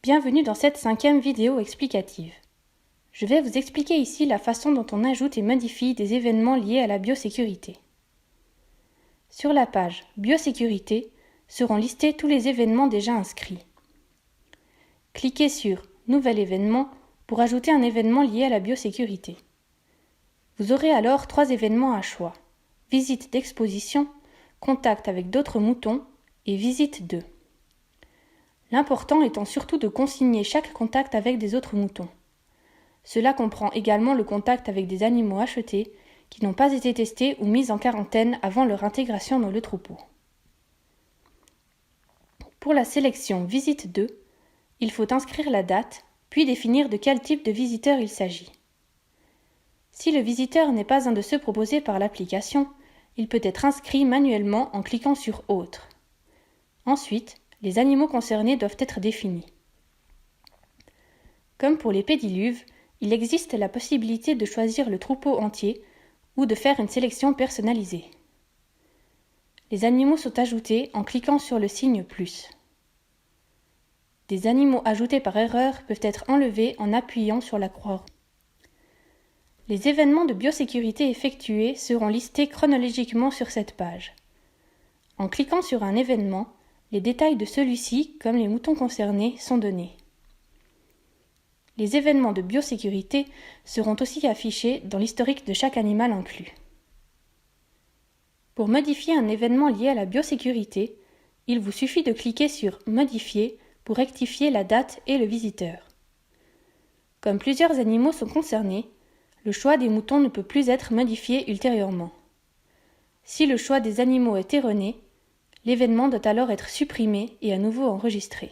Bienvenue dans cette 5e vidéo explicative. Je vais vous expliquer ici la façon dont on ajoute et modifie des événements liés à la biosécurité. Sur la page Biosécurité seront listés tous les événements déjà inscrits. Cliquez sur Nouvel événement pour ajouter un événement lié à la biosécurité. Vous aurez alors 3 événements à choix: visite d'exposition, contact avec d'autres moutons et visite 2. L'important étant surtout de consigner chaque contact avec des autres moutons. Cela comprend également le contact avec des animaux achetés qui n'ont pas été testés ou mis en quarantaine avant leur intégration dans le troupeau. Pour la sélection Visite 2, il faut inscrire la date, puis définir de quel type de visiteur il s'agit. Si le visiteur n'est pas un de ceux proposés par l'application, il peut être inscrit manuellement en cliquant sur Autre. Ensuite, les animaux concernés doivent être définis. Comme pour les pédiluves, il existe la possibilité de choisir le troupeau entier ou de faire une sélection personnalisée. Les animaux sont ajoutés en cliquant sur le signe plus. Des animaux ajoutés par erreur peuvent être enlevés en appuyant sur la croix. Les événements de biosécurité effectués seront listés chronologiquement sur cette page. En cliquant sur un événement, les détails de celui-ci, comme les moutons concernés, sont donnés. Les événements de biosécurité seront aussi affichés dans l'historique de chaque animal inclus. Pour modifier un événement lié à la biosécurité, il vous suffit de cliquer sur « Modifier » pour rectifier la date et le visiteur. Comme plusieurs animaux sont concernés, le choix des moutons ne peut plus être modifié ultérieurement. Si le choix des animaux est erroné, l'événement doit alors être supprimé et à nouveau enregistré.